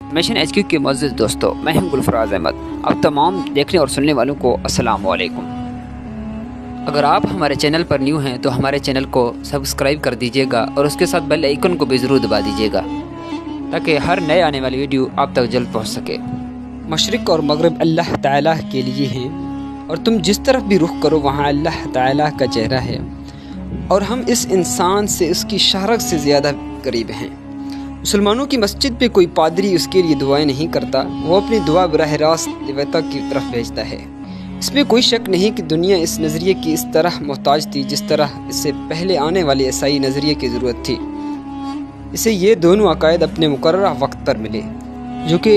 Mission HQ के मुअज़्ज़िज़ दोस्तों, मैं हूं गुलफराज अहमद। अब तमाम देखने और सुनने वालों को अस्सलाम वालेकुम। अगर आप हमारे चैनल पर न्यू हैं तो हमारे चैनल को सब्सक्राइब कर दीजिएगा और उसके साथ बेल आइकन को भी ज़रूर दबा दीजिएगा ताकि हर नए आने वाली वीडियो आप तक जल्द पहुंच सके। मशरिक़ और मगरिब अल्लाह ताला के लिए हैं और तुम जिस तरफ भी रुख करो वहाँ अल्लाह ताला का चेहरा है और हम इस इंसान से उसकी शहरत से ज़्यादा करीब हैं। मुसलमानों की मस्जिद पे कोई पादरी उसके लिए दुआएं नहीं करता, वो अपनी दुआ बराह रास्त देवता की तरफ भेजता है। इसमें कोई शक नहीं कि दुनिया इस नज़रिए की इस तरह मोहताज थी जिस तरह इससे पहले आने वाले ईसाई नज़रिए की ज़रूरत थी। इसे ये दोनों अकायद अपने मुकर्रर वक्त पर मिले जो कि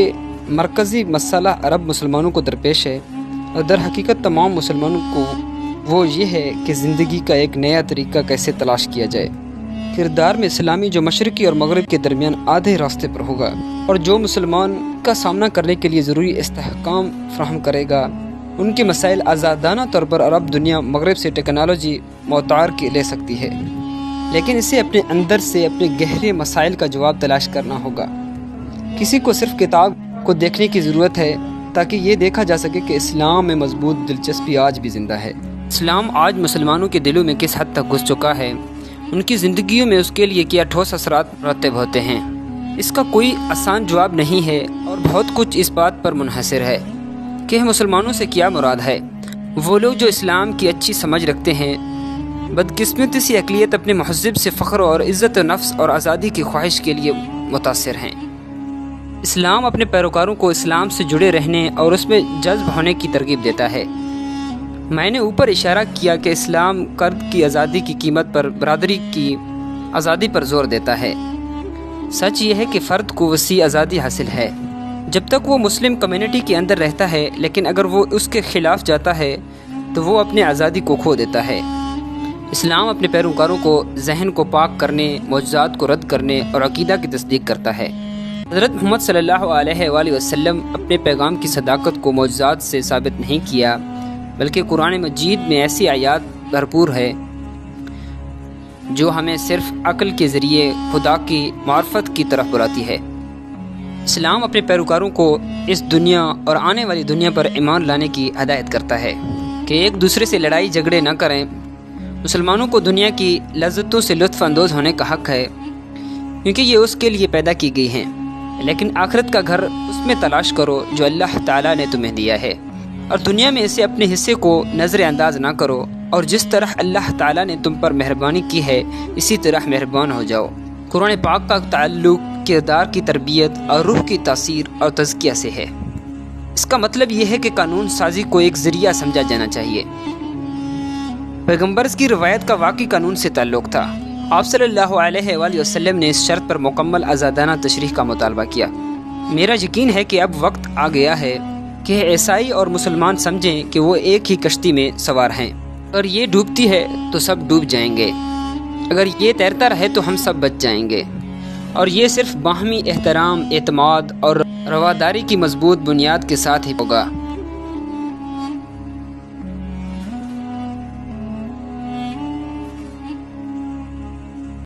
मरकज़ी मसला अरब मुसलमानों को दरपेश है और दर हकीकत तमाम मुसलमानों को वो ये है कि ज़िंदगी का एक नया तरीका कैसे तलाश किया जाए। किरदार में इस्लामी जो मशरिक़ी और मगरिब के दरमियान आधे रास्ते पर होगा और जो मुसलमान का सामना करने के लिए ज़रूरी इस्तेहकाम फराहम करेगा। उनके मसाइल आज़ादाना तौर पर अरब दुनिया मगरिब से टेक्नोलॉजी मोतार के ले सकती है, लेकिन इसे अपने अंदर से अपने गहरे मसाइल का जवाब तलाश करना होगा। किसी को सिर्फ किताब को देखने की ज़रूरत है ताकि ये देखा जा सके कि इस्लाम में मजबूत दिलचस्पी आज भी ज़िंदा है। इस्लाम आज मुसलमानों के दिलों में किस हद तक घुस चुका है, उनकी ज़िंदगियों में उसके लिए क्या ठोस असरात मुरतब होते हैं, इसका कोई आसान जवाब नहीं है और बहुत कुछ इस बात पर मुनहसर है कि मुसलमानों से क्या मुराद है। वो लोग जो इस्लाम की अच्छी समझ रखते हैं बदकिस्मती सी अक़लियत अपने महज़्ज़ब से फ़ख्र और इज़्ज़त नफ्स और आज़ादी की ख्वाहिश के लिए मुतासिर हैं। इस्लाम अपने पैरोकारों को इस्लाम से जुड़े रहने और उसमें जज्ब होने की तरगीब देता है। मैंने ऊपर इशारा किया कि इस्लाम कर्द की आज़ादी की कीमत पर बरादरी की आज़ादी पर जोर देता है। सच ये है कि फ़र्द को वसी आज़ादी हासिल है जब तक वो मुस्लिम कम्युनिटी के अंदर रहता है, लेकिन अगर वो उसके ख़िलाफ़ जाता है तो वो अपनी आज़ादी को खो देता है। इस्लाम अपने पैरोकारों को जहन को पाक करने, मौजूदात को रद्द करने और अकीदा की तस्दीक करता है। हज़रत मोहम्मद सल्लल्लाहु अलैहि वसल्लम अपने पैगाम की सदाकत को मौजूदात से साबित नहीं किया, बल्कि कुरान मजीद में ऐसी आयात भरपूर है जो हमें सिर्फ अक्ल के ज़रिए खुदा की मार्फत की तरफ बुलाती है। इस्लाम अपने पैरोकारों को इस दुनिया और आने वाली दुनिया पर ईमान लाने की हदायत करता है कि एक दूसरे से लड़ाई झगड़े न करें। मुसलमानों को दुनिया की लज्जतों से लुत्फ़ अंदोज़ होने का हक़ है क्योंकि ये उसके लिए पैदा की गई हैं, लेकिन आखिरत का घर उसमें तलाश करो जो अल्लाह ताला ने तुम्हें दिया है और दुनिया में इसे अपने हिस्से को नज़रअंदाज ना करो और जिस तरह अल्लाह ताला ने तुम पर मेहरबानी की है इसी तरह मेहरबान हो जाओ। कुरान पाक का ताल्लुक़ किरदार की तरबियत और रूह की तासीर और तज़किया से है। इसका मतलब यह है कि कानून साजी को एक ज़रिया समझा जाना चाहिए। पैगम्बर की रवायत का वाकई कानून से ताल्लुक़ था। आप सल्लल्लाहु अलैहि वसल्लम ने इस शर्त पर मुकम्मल आज़ादाना तशरीह का मुतालबा किया। मेरा यकीन है कि अब वक्त आ गया है कि ईसाई और मुसलमान समझें कि वो एक ही कश्ती में सवार हैं। अगर ये डूबती है तो सब डूब जाएंगे, अगर ये तैरता रहे तो हम सब बच जाएंगे और ये सिर्फ बाहमी एहतराम, एतमाद और रवादारी की मजबूत बुनियाद के साथ ही होगा।